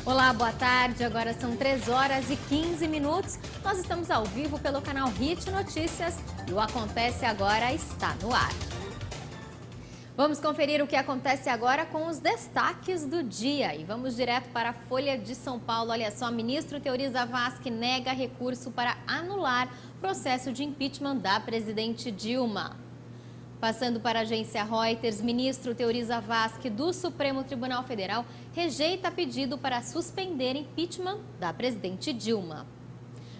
Olá, boa tarde. Agora são 3 horas e 15 minutos. Nós estamos ao vivo pelo canal HIT Notícias e o Acontece Agora está no ar. Vamos conferir o que acontece agora com os destaques do dia. E vamos direto para a Folha de São Paulo. Olha só, ministro Teori Zavascki nega recurso para anular processo de impeachment da presidente Dilma. Passando para a agência Reuters, ministro Teori Zavascki do Supremo Tribunal Federal rejeita pedido para suspender impeachment da presidente Dilma.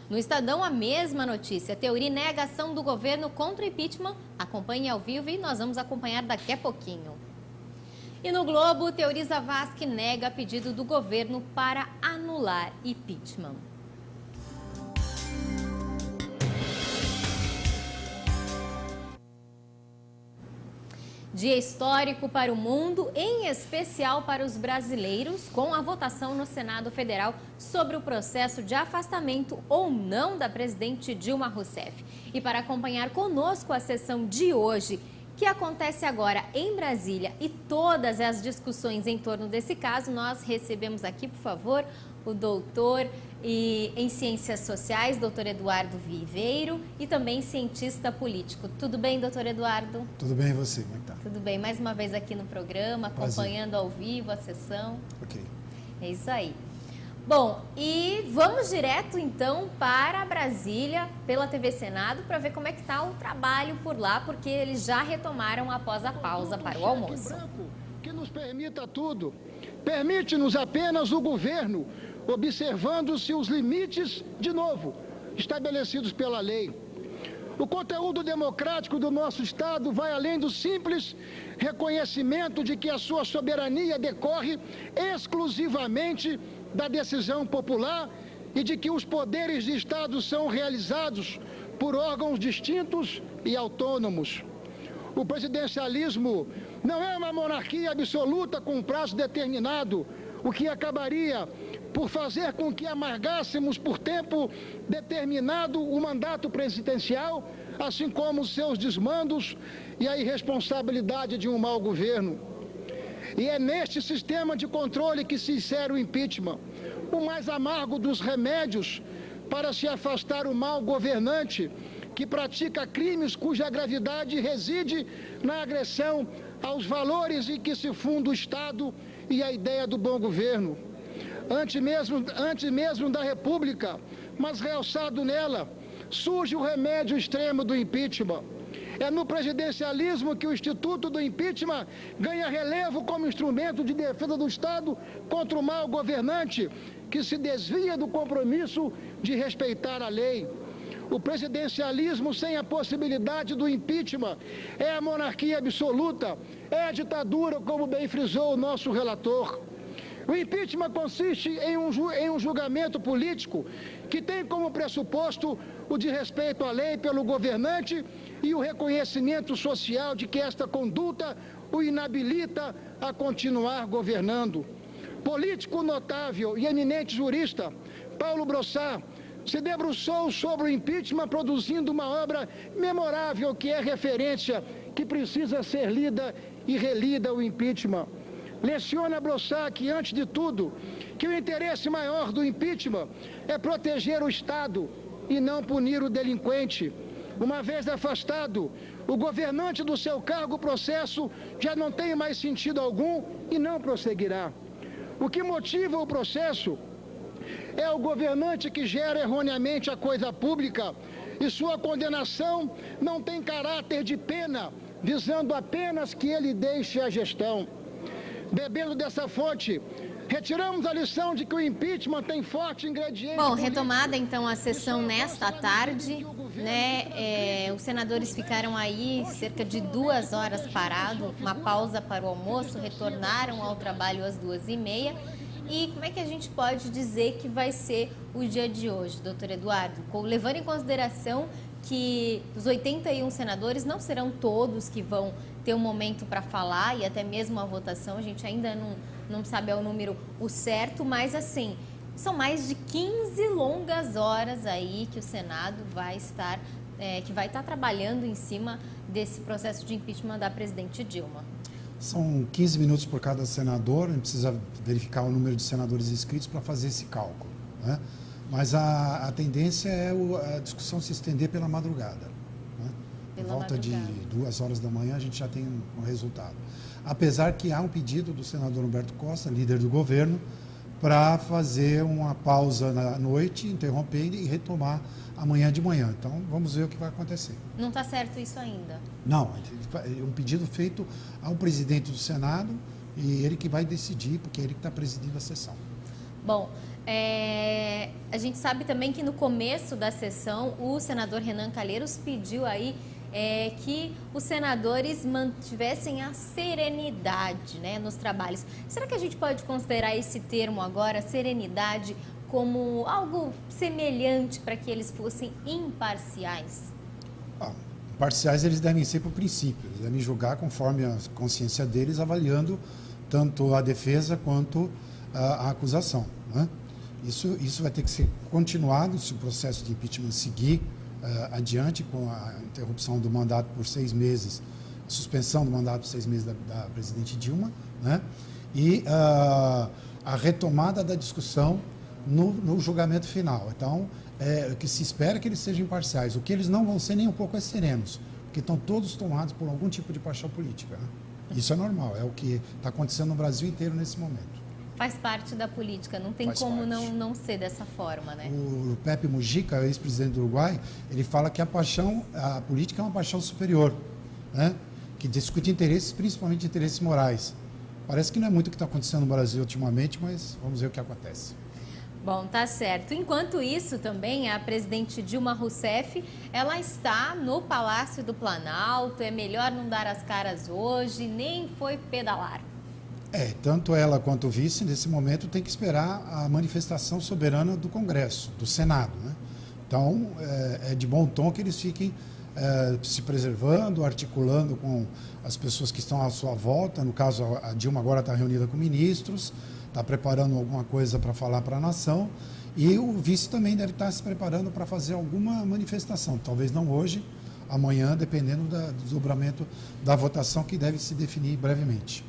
No Estadão, a mesma notícia. Teori nega ação do governo contra o impeachment. Acompanhe ao vivo e nós vamos acompanhar daqui a pouquinho. E no Globo, Teori Zavascki nega pedido do governo para anular impeachment. Dia histórico para o mundo, em especial para os brasileiros, com a votação no Senado Federal sobre o processo de afastamento ou não da presidente Dilma Rousseff. E para acompanhar conosco a sessão de hoje, que acontece agora em Brasília, e todas as discussões em torno desse caso, nós recebemos aqui, por favor, o doutor em Ciências Sociais, doutor Eduardo Viveiro, e também cientista político. Tudo bem, doutor Eduardo? Tudo bem, e você? Como é que tá? Tudo bem, mais uma vez aqui no programa, acompanhando ao vivo a sessão. Ok. É isso aí. Bom, e vamos direto então para Brasília, pela TV Senado, para ver como é que está o trabalho por lá, porque eles já retomaram após a pausa para o almoço. Que nos permita tudo, permite-nos apenas o governo, observando-se os limites, de novo, estabelecidos pela lei. O conteúdo democrático do nosso Estado vai além do simples reconhecimento de que a sua soberania decorre exclusivamente da decisão popular e de que os poderes de Estado são realizados por órgãos distintos e autônomos. O presidencialismo não é uma monarquia absoluta com prazo determinado, o que acabaria por fazer com que amargássemos por tempo determinado o mandato presidencial, assim como os seus desmandos e a irresponsabilidade de um mau governo. E é neste sistema de controle que se insere o impeachment, o mais amargo dos remédios para se afastar o mau governante que pratica crimes cuja gravidade reside na agressão aos valores em que se funda o Estado e a ideia do bom governo. Antes mesmo da República, mas realçado nela, surge o remédio extremo do impeachment. É no presidencialismo que o Instituto do Impeachment ganha relevo como instrumento de defesa do Estado contra o mau governante que se desvia do compromisso de respeitar a lei. O presidencialismo sem a possibilidade do impeachment é a monarquia absoluta, é a ditadura, como bem frisou o nosso relator. O impeachment consiste em um julgamento político que tem como pressuposto o desrespeito à lei pelo governante e o reconhecimento social de que esta conduta o inabilita a continuar governando. Político notável e eminente jurista, Paulo Brossard, se debruçou sobre o impeachment produzindo uma obra memorável que é referência, que precisa ser lida e relida o impeachment. Leciona Brossard que, antes de tudo, que o interesse maior do impeachment é proteger o Estado e não punir o delinquente. Uma vez afastado, o governante do seu cargo, o processo já não tem mais sentido algum e não prosseguirá. O que motiva o processo é o governante que gera erroneamente a coisa pública e sua condenação não tem caráter de pena, visando apenas que ele deixe a gestão. Bebendo dessa fonte, retiramos a lição de que o impeachment tem forte ingrediente... Bom, retomada então a sessão nesta tarde, né? Os senadores ficaram aí cerca de 2 horas parados, uma pausa para o almoço, retornaram ao trabalho às 2h30. E como é que a gente pode dizer que vai ser o dia de hoje, doutor Eduardo? Levando em consideração que os 81 senadores não serão todos que vão ter um momento para falar e até mesmo a votação, a gente ainda não sabe o número certo, mas assim, são mais de 15 longas horas aí que o Senado vai estar trabalhando em cima desse processo de impeachment da presidente Dilma. São 15 minutos por cada senador, a gente precisa verificar o número de senadores inscritos para fazer esse cálculo, né? Mas a tendência é a discussão se estender pela madrugada, né? Por volta de 2 horas da manhã a gente já tem um resultado. Apesar que há um pedido do senador Humberto Costa, líder do governo, para fazer uma pausa na noite, interromper e retomar amanhã de manhã. Então, vamos ver o que vai acontecer. Não está certo isso ainda? Não, é um pedido feito ao presidente do Senado e ele que vai decidir, porque é ele que está presidindo a sessão. Bom, a gente sabe também que no começo da sessão o senador Renan Calheiros pediu aí que os senadores mantivessem a serenidade, né, nos trabalhos. Será que a gente pode considerar esse termo agora, serenidade, como algo semelhante para que eles fossem imparciais? Imparciais eles devem ser por princípio, eles devem julgar conforme a consciência deles, avaliando tanto a defesa quanto a acusação, né? Isso vai ter que ser continuado se o processo de impeachment seguir adiante, com a interrupção do mandato por 6 meses, suspensão do mandato por 6 meses da presidente Dilma, né? E a retomada da discussão no julgamento final. Então, o que se espera é que eles sejam imparciais. O que eles não vão ser nem um pouco é serenos, porque estão todos tomados por algum tipo de paixão política, né? Isso é normal, é o que está acontecendo no Brasil inteiro nesse momento. Faz parte da política, não tem como não ser dessa forma, né? O Pepe Mujica, ex-presidente do Uruguai, ele fala que a política é uma paixão superior, né? Que discute interesses, principalmente interesses morais. Parece que não é muito o que está acontecendo no Brasil ultimamente, mas vamos ver o que acontece. Bom, tá certo. Enquanto isso, também, a presidente Dilma Rousseff, ela está no Palácio do Planalto, é melhor não dar as caras hoje, nem foi pedalar. Tanto ela quanto o vice, nesse momento, tem que esperar a manifestação soberana do Congresso, do Senado, né? Então, é de bom tom que eles fiquem se preservando, articulando com as pessoas que estão à sua volta. No caso, a Dilma agora está reunida com ministros, está preparando alguma coisa para falar para a nação, e o vice também deve estar se preparando para fazer alguma manifestação, talvez não hoje, amanhã, dependendo do desdobramento da votação, que deve se definir brevemente.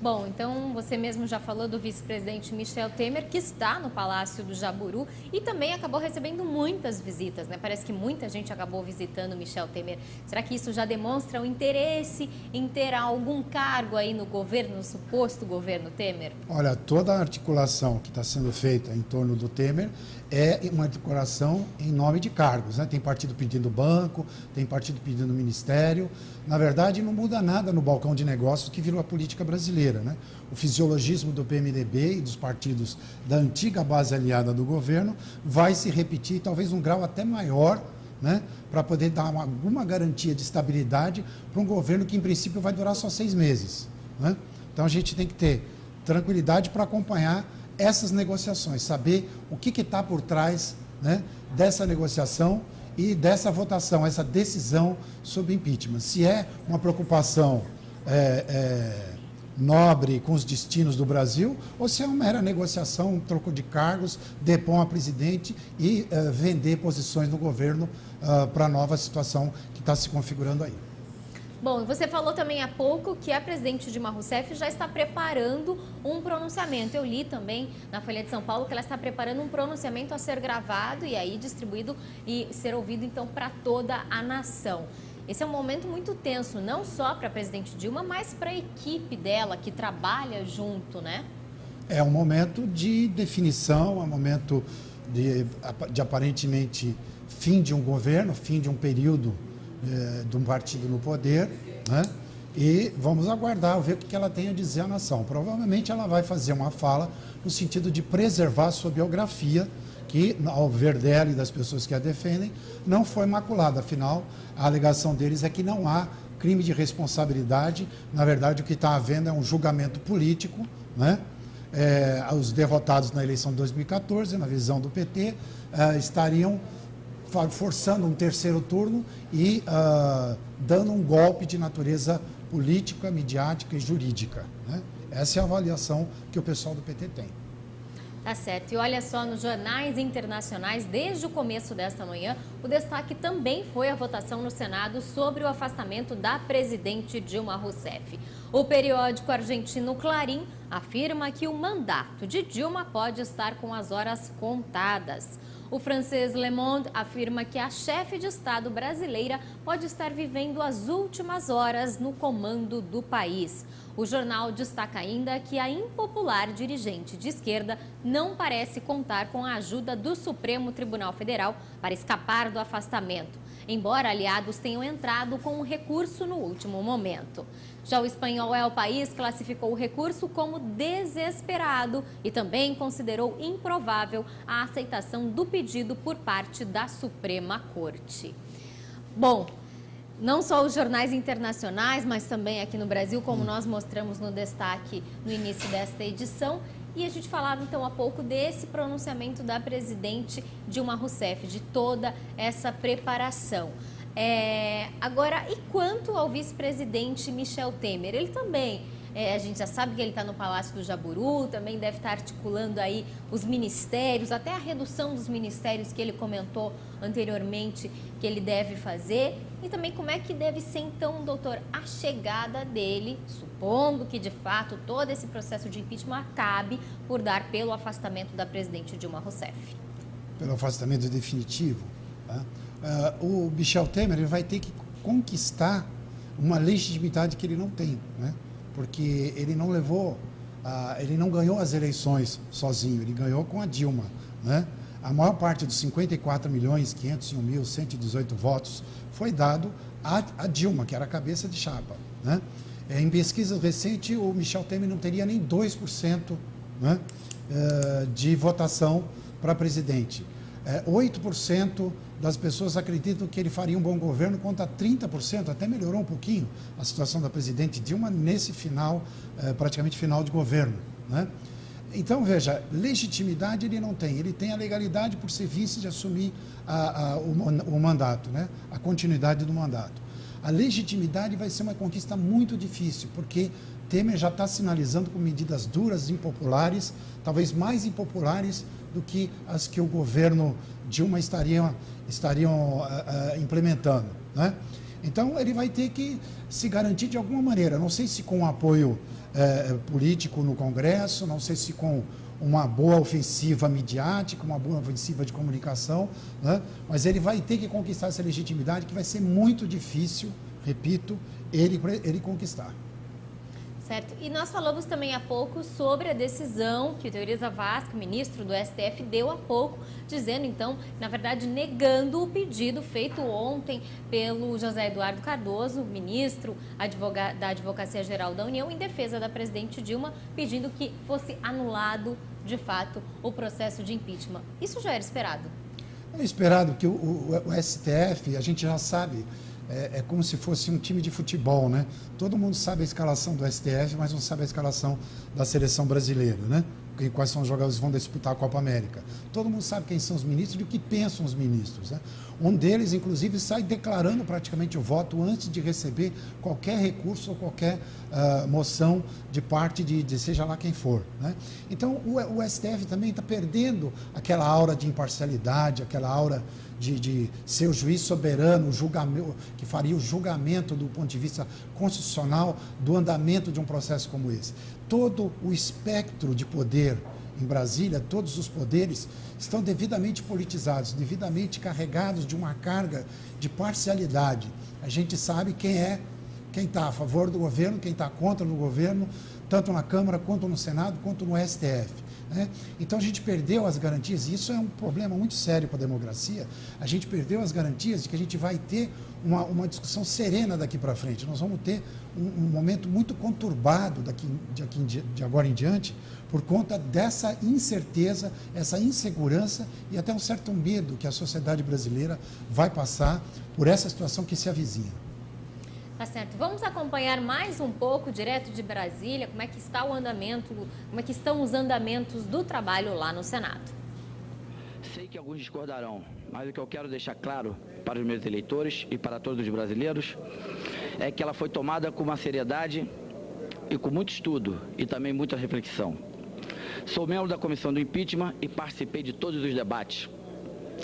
Bom, então você mesmo já falou do vice-presidente Michel Temer, que está no Palácio do Jaburu e também acabou recebendo muitas visitas, né? Parece que muita gente acabou visitando Michel Temer. Será que isso já demonstra o interesse em ter algum cargo aí no governo, no suposto governo Temer? Olha, toda a articulação que está sendo feita em torno do Temer é uma articulação em nome de cargos, né? Tem partido pedindo banco, tem partido pedindo ministério. Na verdade, não muda nada no balcão de negócios que virou a política brasileira, né? O fisiologismo do PMDB e dos partidos da antiga base aliada do governo vai se repetir, talvez um grau até maior, né? Para poder dar alguma garantia de estabilidade para um governo que, em princípio, vai durar só 6 meses, né? Então, a gente tem que ter tranquilidade para acompanhar essas negociações, saber o que está por trás, né, dessa negociação e dessa votação, essa decisão sobre impeachment. Se é uma preocupação nobre com os destinos do Brasil, ou se é uma mera negociação, um troco de cargos, depor a presidente e vender posições no governo para a nova situação que está se configurando aí. Bom, você falou também há pouco que a presidente Dilma Rousseff já está preparando um pronunciamento. Eu li também na Folha de São Paulo que ela está preparando um pronunciamento a ser gravado e aí distribuído e ser ouvido, então, para toda a nação. Esse é um momento muito tenso, não só para a presidente Dilma, mas para a equipe dela, que trabalha junto, né? É um momento de definição, é um momento de aparentemente fim de um governo, fim de um período de um partido no poder, né? E vamos aguardar, ver o que ela tem a dizer à nação. Provavelmente ela vai fazer uma fala no sentido de preservar sua biografia, que, ao ver dela e das pessoas que a defendem, não foi maculada. Afinal, a alegação deles é que não há crime de responsabilidade. Na verdade, o que está havendo é um julgamento político, né? Os derrotados na eleição de 2014, na visão do PT, estariam forçando um terceiro turno e dando um golpe de natureza política, midiática e jurídica, né? Essa é a avaliação que o pessoal do PT tem. Tá certo. E olha só, nos jornais internacionais, desde o começo desta manhã, o destaque também foi a votação no Senado sobre o afastamento da presidente Dilma Rousseff. O periódico argentino Clarín afirma que o mandato de Dilma pode estar com as horas contadas. O francês Le Monde afirma que a chefe de Estado brasileira pode estar vivendo as últimas horas no comando do país. O jornal destaca ainda que a impopular dirigente de esquerda não parece contar com a ajuda do Supremo Tribunal Federal para escapar do afastamento, embora aliados tenham entrado com um recurso no último momento. Já o espanhol El País classificou o recurso como desesperado e também considerou improvável a aceitação do pedido por parte da Suprema Corte. Bom, não só os jornais internacionais, mas também aqui no Brasil, como nós mostramos no destaque no início desta edição. E a gente falava então há pouco desse pronunciamento da presidente Dilma Rousseff, de toda essa preparação. Agora, e quanto ao vice-presidente Michel Temer? Ele também, a gente já sabe que ele está no Palácio do Jaburu, também deve estar articulando aí os ministérios, até a redução dos ministérios que ele comentou anteriormente que ele deve fazer. E também como é que deve ser então, doutor, a chegada dele, supondo que de fato todo esse processo de impeachment acabe por dar pelo afastamento da presidente Dilma Rousseff. Pelo afastamento definitivo, tá? O Michel Temer ele vai ter que conquistar uma legitimidade que ele não tem, né? Porque ele não levou, ele não ganhou as eleições sozinho, ele ganhou com a Dilma, né? A maior parte dos 54.501.118 votos foi dado a Dilma, que era a cabeça de chapa, né? Em pesquisa recente, o Michel Temer não teria nem 2%, né, de votação para presidente. 8% das pessoas acreditam que ele faria um bom governo, contra 30%, até melhorou um pouquinho a situação da presidente Dilma nesse final, praticamente final de governo, né? Então, veja, legitimidade ele não tem. Ele tem a legalidade por ser vice de assumir o mandato, né? A continuidade do mandato. A legitimidade vai ser uma conquista muito difícil, porque Temer já está sinalizando com medidas duras, impopulares, talvez mais impopulares do que as que o governo Dilma estariam implementando, né? Então, ele vai ter que se garantir de alguma maneira, não sei se com apoio político no Congresso, não sei se com uma boa ofensiva midiática, uma boa ofensiva de comunicação, né? Mas ele vai ter que conquistar essa legitimidade, que vai ser muito difícil, repito, ele conquistar. Certo. E nós falamos também há pouco sobre a decisão que o Teori Zavascki, ministro do STF, deu há pouco, dizendo então, na verdade, negando o pedido feito ontem pelo José Eduardo Cardoso, ministro da Advocacia Geral da União, em defesa da presidente Dilma, pedindo que fosse anulado, de fato, o processo de impeachment. Isso já era esperado? É esperado que o STF, a gente já sabe, é como se fosse um time de futebol, né? Todo mundo sabe a escalação do STF, mas não sabe a escalação da seleção brasileira, né? Quais são os jogadores que vão disputar a Copa América. Todo mundo sabe quem são os ministros e o que pensam os ministros, né? Um deles, inclusive, sai declarando praticamente o voto antes de receber qualquer recurso ou qualquer moção de parte de seja lá quem for, né? Então, o STF também está perdendo aquela aura de imparcialidade, aquela aura de ser o juiz soberano, que faria o julgamento do ponto de vista constitucional do andamento de um processo como esse. Todo o espectro de poder em Brasília, todos os poderes estão devidamente politizados, devidamente carregados de uma carga de parcialidade. A gente sabe quem está a favor do governo, quem está contra o governo, tanto na Câmara, quanto no Senado, quanto no STF, né? Então a gente perdeu as garantias, e isso é um problema muito sério para a democracia. A gente perdeu as garantias de que a gente vai ter uma discussão serena daqui para frente. Nós vamos ter um momento muito conturbado de agora em diante, por conta dessa incerteza, essa insegurança e até um certo medo que a sociedade brasileira vai passar por essa situação que se avizinha. Tá certo. Vamos acompanhar mais um pouco, direto de Brasília, como é que está o andamento, como é que estão os andamentos do trabalho lá no Senado. Sei que alguns discordarão, mas o que eu quero deixar claro para os meus eleitores e para todos os brasileiros é que ela foi tomada com uma seriedade e com muito estudo e também muita reflexão. Sou membro da comissão do impeachment e participei de todos os debates.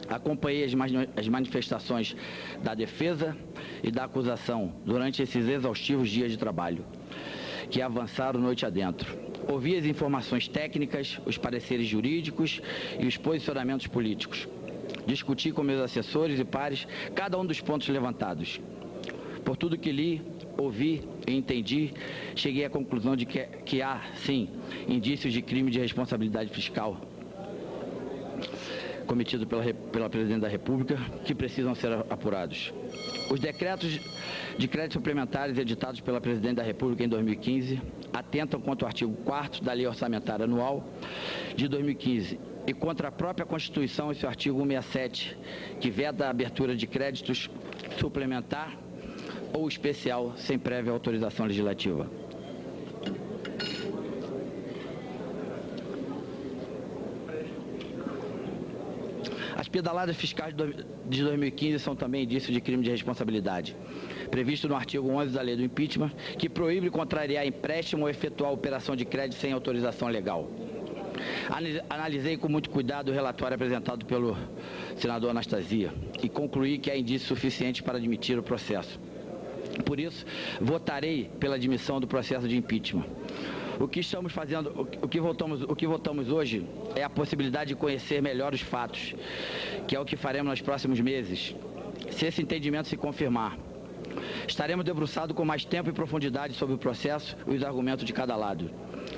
Acompanhei as manifestações da defesa e da acusação durante esses exaustivos dias de trabalho, que avançaram noite adentro. Ouvi as informações técnicas, os pareceres jurídicos e os posicionamentos políticos. Discuti com meus assessores e pares cada um dos pontos levantados. Por tudo que li, ouvi e entendi, cheguei à conclusão de que há, sim, indícios de crime de responsabilidade fiscal cometido pela Presidente da República, que precisam ser apurados. Os decretos de créditos suplementares editados pela Presidente da República em 2015 atentam contra o artigo 4º da Lei Orçamentária Anual de 2015 e contra a própria Constituição e seu artigo 167, que veda a abertura de créditos suplementar ou especial sem prévia autorização legislativa. As pedaladas fiscais de 2015 são também indício de crime de responsabilidade, previsto no artigo 11 da Lei do Impeachment, que proíbe contrariar empréstimo ou efetuar operação de crédito sem autorização legal. Analisei com muito cuidado o relatório apresentado pelo senador Anastasia e concluí que há indícios suficientes para admitir o processo. Por isso, votarei pela admissão do processo de impeachment. O que estamos fazendo, o que votamos hoje é a possibilidade de conhecer melhor os fatos, que é o que faremos nos próximos meses, se esse entendimento se confirmar. Estaremos debruçados com mais tempo e profundidade sobre o processo e os argumentos de cada lado.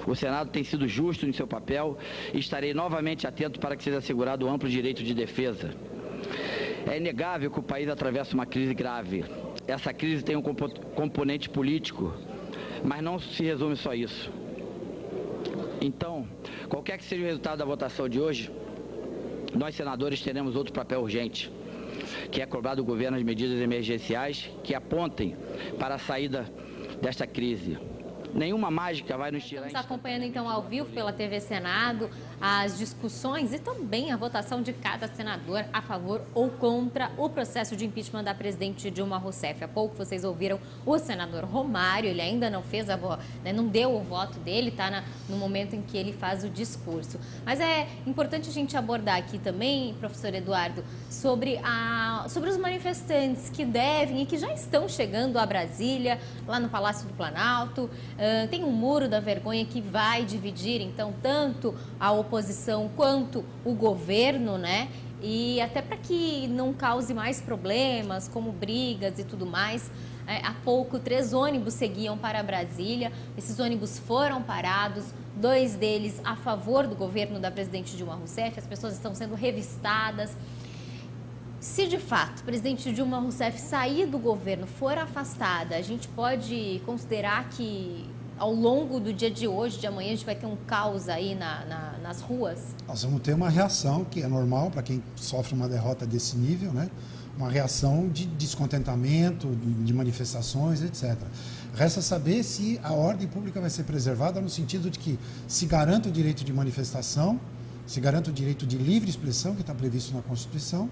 O Senado tem sido justo em seu papel e estarei novamente atento para que seja assegurado o amplo direito de defesa. É inegável que o país atravessa uma crise grave. Essa crise tem um componente político, mas não se resume só isso. Então, qualquer que seja o resultado da votação de hoje, nós senadores teremos outro papel urgente, que é cobrar do governo as medidas emergenciais que apontem para a saída desta crise. Nenhuma mágica vai nos tirar... Estamos acompanhando então ao vivo pela TV Senado as discussões e também a votação de cada senador a favor ou contra o processo de impeachment da presidente Dilma Rousseff. Há pouco vocês ouviram o senador Romário, ele ainda não fez não deu o voto dele, está no momento em que ele faz o discurso. Mas é importante a gente abordar aqui também, professor Eduardo, sobre os manifestantes que devem e que já estão chegando a Brasília, lá no Palácio do Planalto. Tem um muro da vergonha que vai dividir, então, tanto a oposição quanto o governo, né? E até para que não cause mais problemas, como brigas e tudo mais. Há pouco, 3 ônibus seguiam para Brasília. Esses ônibus foram parados, 2 deles a favor do governo da presidente Dilma Rousseff. As pessoas estão sendo revistadas. Se de fato a presidente Dilma Rousseff sair do governo, for afastada, a gente pode considerar que ao longo do dia de hoje, de amanhã, a gente vai ter um caos aí nas ruas? Nós vamos ter uma reação que é normal para quem sofre uma derrota desse nível, né? Uma reação de descontentamento, de manifestações, etc. Resta saber se a ordem pública vai ser preservada no sentido de que se garanta o direito de manifestação, se garanta o direito de livre expressão, que está previsto na Constituição,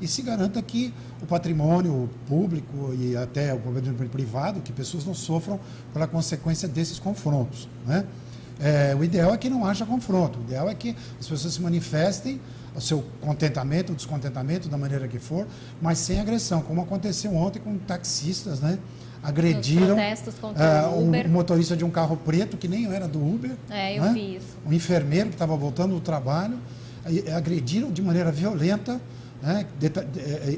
e se garanta que o patrimônio público e até o governo privado, que pessoas não sofram pela consequência desses confrontos, né? O ideal é que não haja confronto, o ideal é que as pessoas se manifestem o seu contentamento ou descontentamento, da maneira que for, mas sem agressão, como aconteceu ontem com taxistas, né? Agrediram um motorista de um carro preto, que nem era do Uber. Eu vi isso. Um enfermeiro que estava voltando do trabalho, agrediram de maneira violenta, né?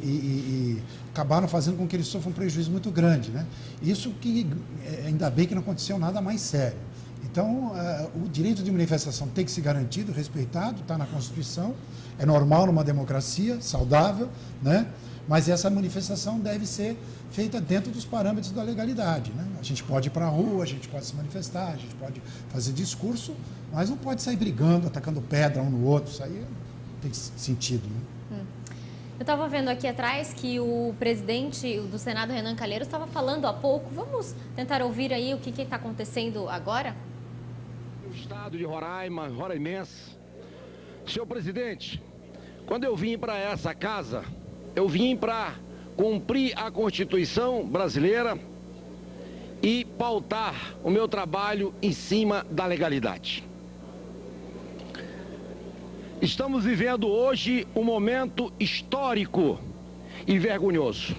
E acabaram fazendo com que eles sofram um prejuízo muito grande, né? Isso que, ainda bem que não aconteceu nada mais sério. Então, o direito de manifestação tem que ser garantido, respeitado, está na Constituição, é normal numa democracia saudável, né? Mas essa manifestação deve ser feita dentro dos parâmetros da legalidade, né? A gente pode ir para a rua, a gente pode se manifestar, a gente pode fazer discurso, mas não pode sair brigando, atacando pedra um no outro, isso aí não tem sentido, né? Eu estava vendo aqui atrás que o presidente do Senado, Renan Calheiros, estava falando há pouco. Vamos tentar ouvir aí o que está acontecendo agora? No estado de Roraima, Roraimense. Senhor presidente, quando eu vim para essa casa, eu vim para cumprir a Constituição brasileira e pautar o meu trabalho em cima da legalidade. Estamos vivendo hoje um momento histórico e vergonhoso.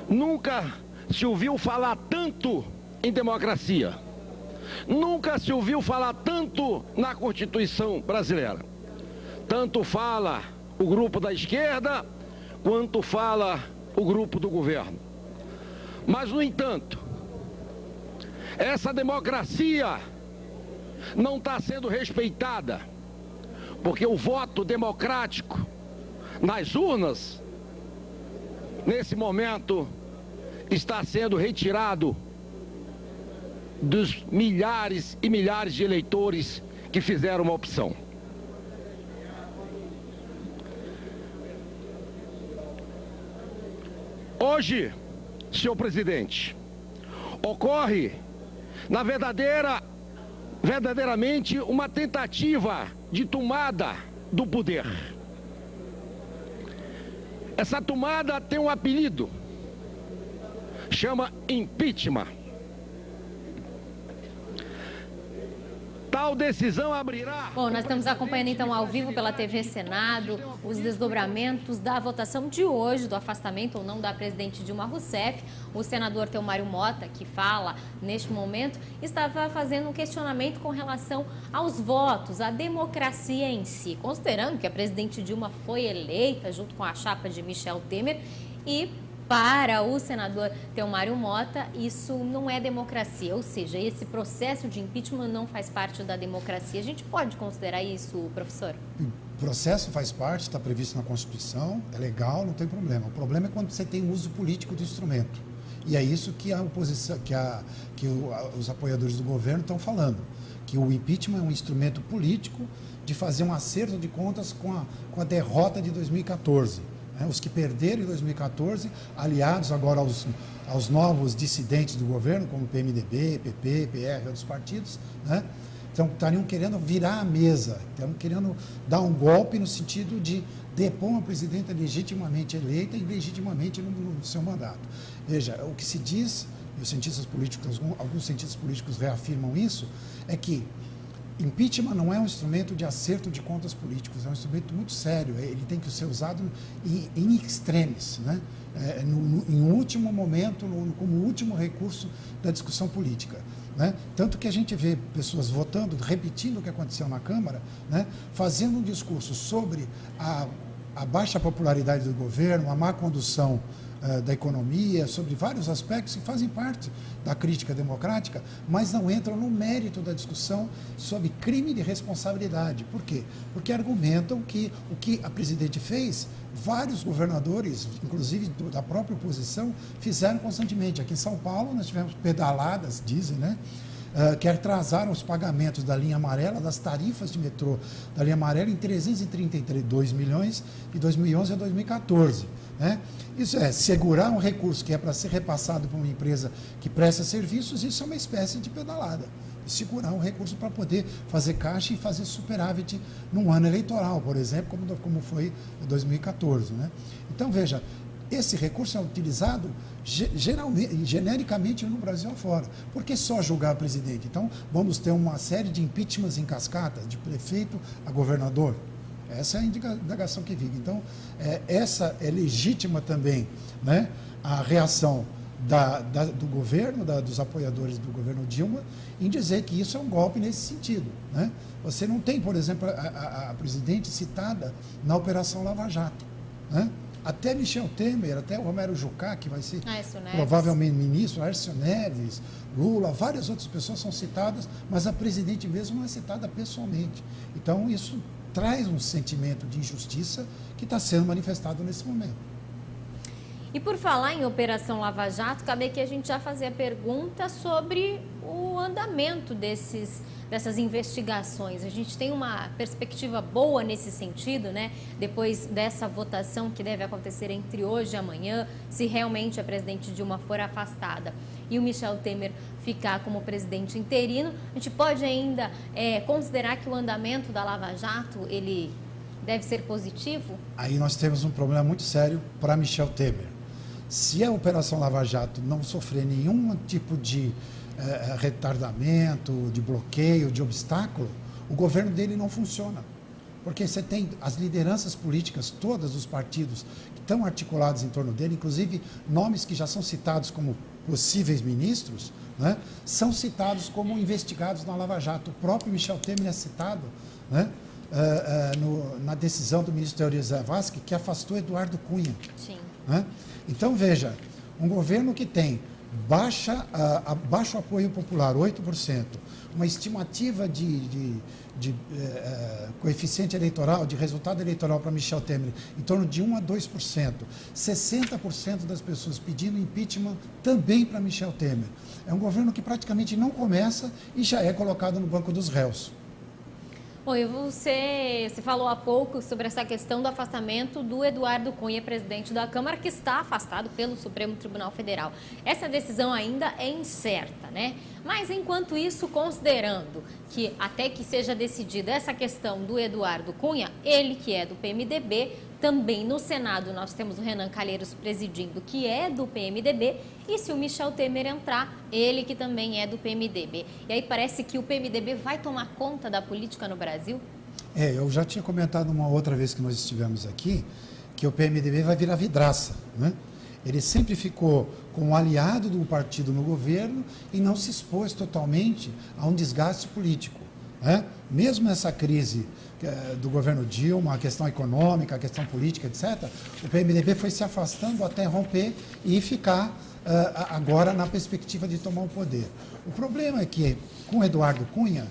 Nunca se ouviu falar tanto em democracia. Nunca se ouviu falar tanto na Constituição brasileira. Tanto fala o grupo da esquerda, quanto fala o grupo do governo. Mas, no entanto, essa democracia não está sendo respeitada, porque o voto democrático nas urnas, nesse momento, está sendo retirado dos milhares e milhares de eleitores que fizeram uma opção. Hoje, senhor presidente, ocorre, verdadeiramente, uma tentativa de tomada do poder. Essa tomada tem um apelido, chama impeachment. Tal decisão abrirá... Bom, nós estamos acompanhando então ao vivo pela TV Senado os desdobramentos da votação de hoje do afastamento ou não da presidente Dilma Rousseff. O senador Telmário Mota, que fala neste momento, estava fazendo um questionamento com relação aos votos, à democracia em si, considerando que a presidente Dilma foi eleita junto com a chapa de Michel Temer e... Para o senador Telmário Mota, isso não é democracia, ou seja, esse processo de impeachment não faz parte da democracia. A gente pode considerar isso, professor? O processo faz parte, está previsto na Constituição, é legal, não tem problema. O problema é quando você tem uso político do instrumento. E é isso que a oposição, os apoiadores do governo estão falando, que o impeachment é um instrumento político de fazer um acerto de contas com a derrota de 2014. Os que perderam em 2014, aliados agora aos novos dissidentes do governo, como PMDB, PP, PR, outros partidos, né? Então, estariam querendo virar a mesa, estariam querendo dar um golpe no sentido de depor uma presidenta legitimamente eleita e legitimamente no seu mandato. Veja, o que se diz, e os cientistas políticos, alguns cientistas políticos reafirmam isso, é que impeachment não é um instrumento de acerto de contas políticos, é um instrumento muito sério, ele tem que ser usado em extremis, né? Em último momento, como último recurso da discussão política. Né? Tanto que a gente vê pessoas votando, repetindo o que aconteceu na Câmara, né? Fazendo um discurso sobre a baixa popularidade do governo, a má condução da economia, sobre vários aspectos que fazem parte da crítica democrática, mas não entram no mérito da discussão sobre crime de responsabilidade. Por quê? Porque argumentam que o que a presidente fez, vários governadores, inclusive da própria oposição, fizeram constantemente. Aqui em São Paulo nós tivemos pedaladas, dizem, né? Que atrasaram os pagamentos da linha amarela, das tarifas de metrô da linha amarela em 332 milhões de 2011 a 2014. Né? Isso é segurar um recurso que é para ser repassado para uma empresa que presta serviços, isso é uma espécie de pedalada. Segurar um recurso para poder fazer caixa e fazer superávit num ano eleitoral, por exemplo, como foi em 2014. Né? Então, veja, esse recurso é utilizado genericamente no Brasil afora. Por que só julgar o presidente? Então, vamos ter uma série de impeachments em cascata, de prefeito a governador. Essa é a indagação que fica. Então, essa é legítima também, né, a reação do governo, dos apoiadores do governo Dilma, em dizer que isso é um golpe nesse sentido. Né? Você não tem, por exemplo, a presidente citada na Operação Lava Jato. Né? Até Michel Temer, até o Romero Jucá, que vai ser provavelmente ministro, Aécio Neves, Lula, várias outras pessoas são citadas, mas a presidente mesmo não é citada pessoalmente. Então, isso traz um sentimento de injustiça que está sendo manifestado nesse momento. E por falar em Operação Lava Jato, cabe aqui a gente já fazer a pergunta sobre o andamento dessas investigações. A gente tem uma perspectiva boa nesse sentido, né? Depois dessa votação que deve acontecer entre hoje e amanhã, se realmente a presidente Dilma for afastada e o Michel Temer ficar como presidente interino, a gente pode ainda considerar que o andamento da Lava Jato, ele deve ser positivo? Aí nós temos um problema muito sério para Michel Temer. Se a Operação Lava Jato não sofrer nenhum tipo de retardamento, de bloqueio, de obstáculo, o governo dele não funciona. Porque você tem as lideranças políticas, todos os partidos que estão articulados em torno dele, inclusive nomes que já são citados como possíveis ministros, né, são citados como investigados na Lava Jato. O próprio Michel Temer é citado, né, na decisão do ministro Eurico Zavascki, que afastou Eduardo Cunha. Sim. Né? Então, veja, um governo que tem baixo apoio popular, 8%, uma estimativa de coeficiente eleitoral, de resultado eleitoral para Michel Temer, em torno de 1 a 2%, 60% das pessoas pedindo impeachment também para Michel Temer. É um governo que praticamente não começa e já é colocado no banco dos réus. Bom, e você falou há pouco sobre essa questão do afastamento do Eduardo Cunha, presidente da Câmara, que está afastado pelo Supremo Tribunal Federal. Essa decisão ainda é incerta, né? Mas, enquanto isso, considerando que até que seja decidida essa questão do Eduardo Cunha, ele que é do PMDB, também no Senado nós temos o Renan Calheiros presidindo, que é do PMDB, e se o Michel Temer entrar, ele que também é do PMDB. E aí parece que o PMDB vai tomar conta da política no Brasil? Eu já tinha comentado uma outra vez que nós estivemos aqui, que o PMDB vai virar vidraça, né? Ele sempre ficou como aliado do partido no governo e não se expôs totalmente a um desgaste político, né? Mesmo essa crise do governo Dilma, a questão econômica, a questão política, etc., o PMDB foi se afastando até romper e ficar agora na perspectiva de tomar o poder. O problema é que, com Eduardo Cunha,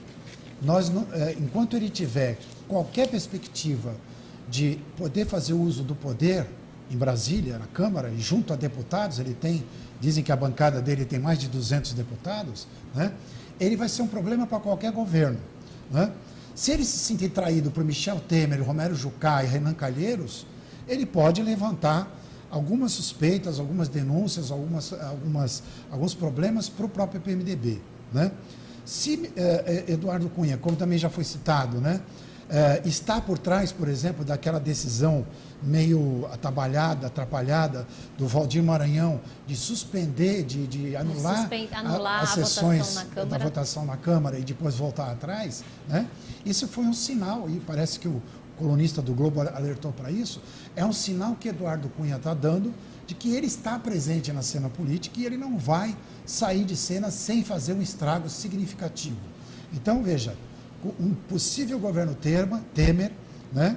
enquanto ele tiver qualquer perspectiva de poder fazer uso do poder em Brasília, na Câmara, e junto a deputados, dizem que a bancada dele tem mais de 200 deputados, né? Ele vai ser um problema para qualquer governo, né? Se ele se sentir traído por Michel Temer, Romero Jucá e Renan Calheiros, ele pode levantar algumas suspeitas, algumas denúncias, alguns problemas para o próprio PMDB, né? Se Eduardo Cunha, como também já foi citado, né, está por trás, por exemplo, daquela decisão meio atabalhada, atrapalhada do Valdir Maranhão de suspender, de anular as sessões da votação na Câmara e depois voltar atrás, né? Isso foi um sinal, e parece que o colunista do Globo alertou para isso, é um sinal que Eduardo Cunha está dando de que ele está presente na cena política e ele não vai sair de cena sem fazer um estrago significativo. Então, veja, um possível governo Temer, né,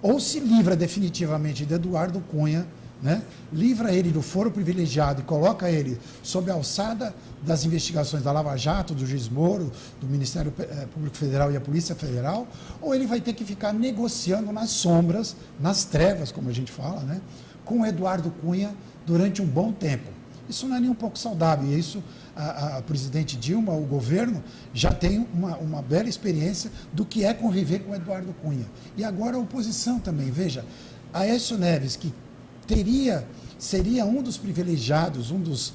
ou se livra definitivamente de Eduardo Cunha, né, livra ele do foro privilegiado e coloca ele sob a alçada das investigações da Lava Jato, do juiz Moro, do Ministério Público Federal e a Polícia Federal, ou ele vai ter que ficar negociando nas sombras, nas trevas, como a gente fala, né, com Eduardo Cunha durante um bom tempo. Isso não é nem um pouco saudável, e isso a presidente Dilma, o governo, já tem uma bela experiência do que é conviver com Eduardo Cunha. E agora a oposição também, veja, Aécio Neves, que seria um dos privilegiados, um dos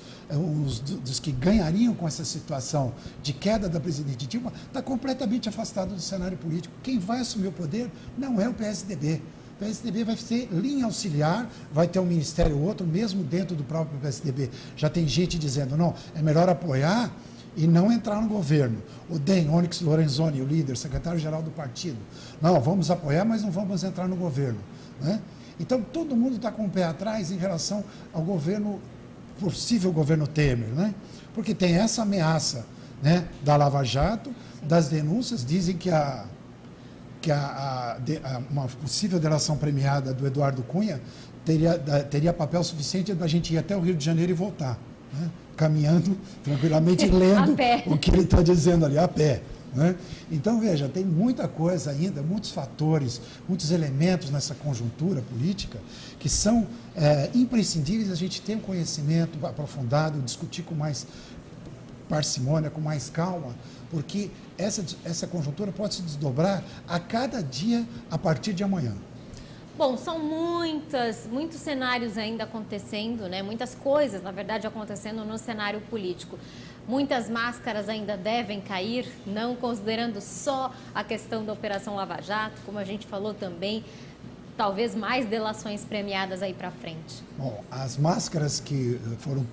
que ganhariam com essa situação de queda da presidente Dilma, está completamente afastado do cenário político. Quem vai assumir o poder não é o PSDB. O PSDB vai ser linha auxiliar, vai ter um ministério ou outro, mesmo dentro do próprio PSDB. Já tem gente dizendo, não, é melhor apoiar e não entrar no governo. O DEM, Onyx Lorenzoni, o líder, secretário-geral do partido. Não, vamos apoiar, mas não vamos entrar no governo, né? Então, todo mundo está com o pé atrás em relação ao governo, possível governo Temer, né? Porque tem essa ameaça, né, da Lava Jato, das denúncias, dizem que uma possível delação premiada do Eduardo Cunha teria papel suficiente da gente ir até o Rio de Janeiro e voltar, né? Caminhando tranquilamente e lendo o que ele está dizendo ali, a pé, né? Então, veja, tem muita coisa ainda, muitos fatores, muitos elementos nessa conjuntura política que são imprescindíveis a gente ter um conhecimento aprofundado, discutir com mais parcimônia, com mais calma, porque essa conjuntura pode se desdobrar a cada dia a partir de amanhã. Bom, são muitos cenários ainda acontecendo, né? Muitas coisas, na verdade, acontecendo no cenário político. Muitas máscaras ainda devem cair, não considerando só a questão da Operação Lava Jato, como a gente falou também, talvez mais delações premiadas aí para frente. Bom, as máscaras que foram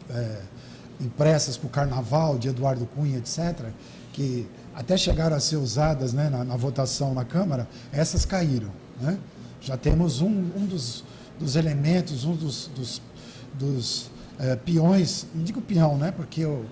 impressas para o Carnaval, de Eduardo Cunha, etc., que até chegaram a ser usadas, né, na votação na Câmara, essas caíram, né? Já temos um dos elementos, um dos peões, não digo peão, né, porque o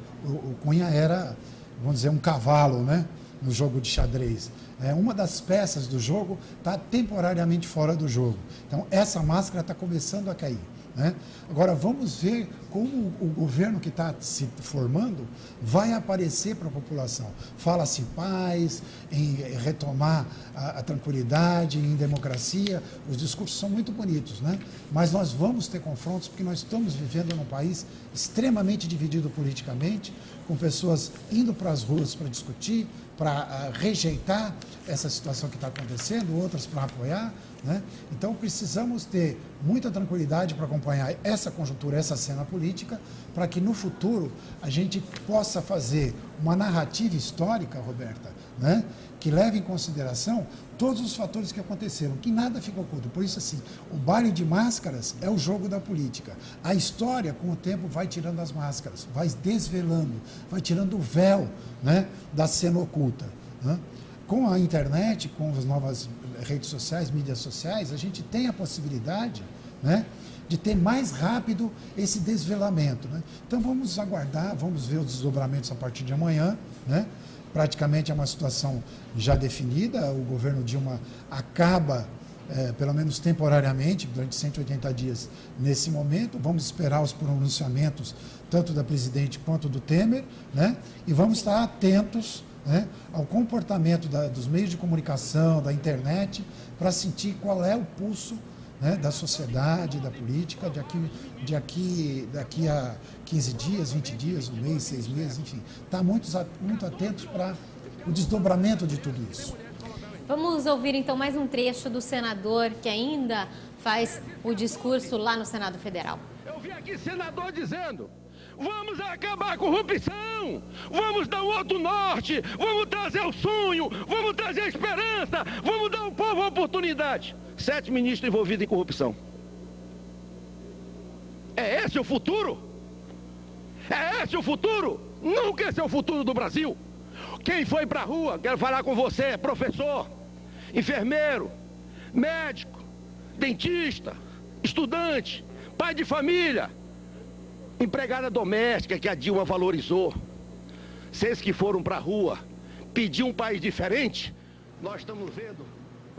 Cunha era, vamos dizer, um cavalo, né, no jogo de xadrez. Uma das peças do jogo está temporariamente fora do jogo. Então, essa máscara está começando a cair, né? Agora, vamos ver como o governo que está se formando vai aparecer para a população. Fala-se em paz, em retomar a tranquilidade, em democracia. Os discursos são muito bonitos, né? Mas nós vamos ter confrontos porque nós estamos vivendo num país extremamente dividido politicamente, com pessoas indo para as ruas para discutir, para rejeitar essa situação que está acontecendo, outras para apoiar, né? Então, precisamos ter muita tranquilidade para acompanhar essa conjuntura, essa cena política, para que no futuro a gente possa fazer uma narrativa histórica, Roberta, né? Que leve em consideração todos os fatores que aconteceram, que nada fica oculto. Por isso, assim, o baile de máscaras é o jogo da política. A história, com o tempo, vai tirando as máscaras, vai desvelando, vai tirando o véu, né, da cena oculta, né? Com a internet, com as novas redes sociais, mídias sociais, a gente tem a possibilidade, né, de ter mais rápido esse desvelamento, né? Então vamos aguardar, vamos ver os desdobramentos a partir de amanhã, né? Praticamente é uma situação já definida, o governo Dilma acaba, pelo menos temporariamente, durante 180 dias nesse momento. Vamos esperar os pronunciamentos tanto da presidente quanto do Temer, né? E vamos estar atentos, né, ao comportamento dos meios de comunicação, da internet, para sentir qual é o pulso, né, da sociedade, da política, daqui a 15 dias, 20 dias, um mês, 6 meses, enfim. Está muito atentos para o desdobramento de tudo isso. Vamos ouvir então mais um trecho do senador que ainda faz o discurso lá no Senado Federal. Eu vi aqui senador dizendo: vamos acabar a corrupção, vamos dar um outro norte, vamos trazer o sonho, vamos trazer a esperança, vamos dar ao povo a oportunidade. 7 ministros envolvidos em corrupção. É esse o futuro? É esse o futuro? Nunca esse é o futuro do Brasil. Quem foi para a rua, quero falar com você, professor, enfermeiro, médico, dentista, estudante, pai de família, empregada doméstica que a Dilma valorizou. Vocês que foram para a rua pedir um país diferente, nós estamos vendo.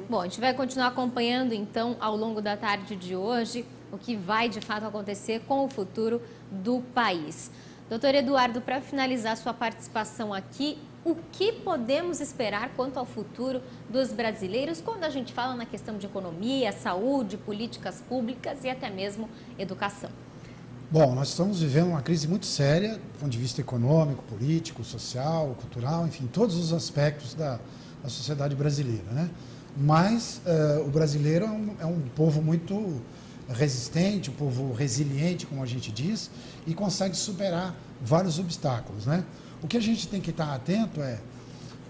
Bom, a gente vai continuar acompanhando então ao longo da tarde de hoje o que vai de fato acontecer com o futuro do país. Doutor Eduardo, para finalizar sua participação aqui, o que podemos esperar quanto ao futuro dos brasileiros quando a gente fala na questão de economia, saúde, políticas públicas e até mesmo educação? Bom, nós estamos vivendo uma crise muito séria do ponto de vista econômico, político, social, cultural, enfim, todos os aspectos da sociedade brasileira, né? Mas o brasileiro é um povo muito resistente, um povo resiliente, como a gente diz, e consegue superar vários obstáculos, né? O que a gente tem que estar atento é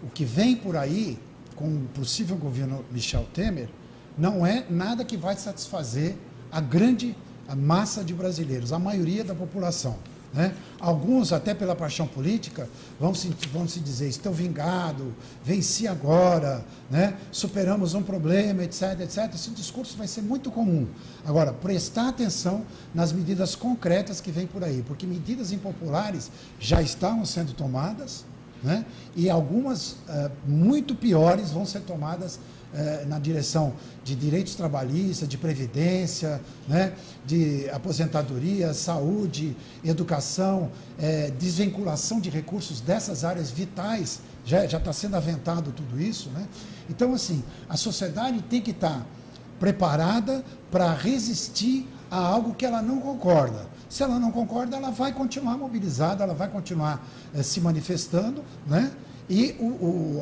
o que vem por aí com o possível governo Michel Temer não é nada que vai satisfazer a massa de brasileiros, a maioria da população, né? Alguns, até pela paixão política, vão se dizer: estou vingado, venci agora, né? Superamos um problema, etc, etc. Esse discurso vai ser muito comum. Agora, prestar atenção nas medidas concretas que vêm por aí, porque medidas impopulares já estavam sendo tomadas, né? E algumas muito piores vão ser tomadas na direção de direitos trabalhistas, de previdência, né, de aposentadoria, saúde, educação, desvinculação de recursos dessas áreas vitais. Já está sendo aventado tudo isso, né? Então, assim, a sociedade tem que estar preparada para resistir a algo que ela não concorda. Se ela não concorda, ela vai continuar mobilizada, ela vai continuar se manifestando, né? E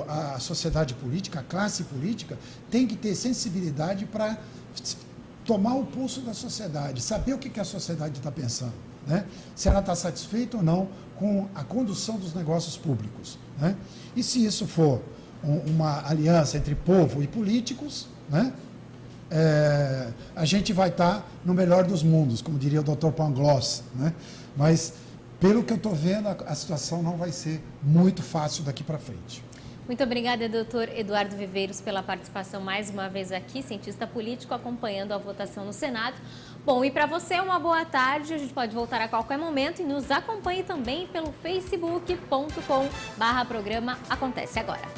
a sociedade política, a classe política, tem que ter sensibilidade para tomar o pulso da sociedade, saber o que a sociedade está pensando, né? Se ela está satisfeita ou não com a condução dos negócios públicos, né? E se isso for uma aliança entre povo e políticos, né, a gente vai estar no melhor dos mundos, como diria o Dr. Pangloss, né? Mas pelo que eu estou vendo, a situação não vai ser muito fácil daqui para frente. Muito obrigada, doutor Eduardo Viveiros, pela participação mais uma vez aqui, cientista político, acompanhando a votação no Senado. Bom, e para você, uma boa tarde. A gente pode voltar a qualquer momento e nos acompanhe também pelo facebook.com/programa Acontece Agora.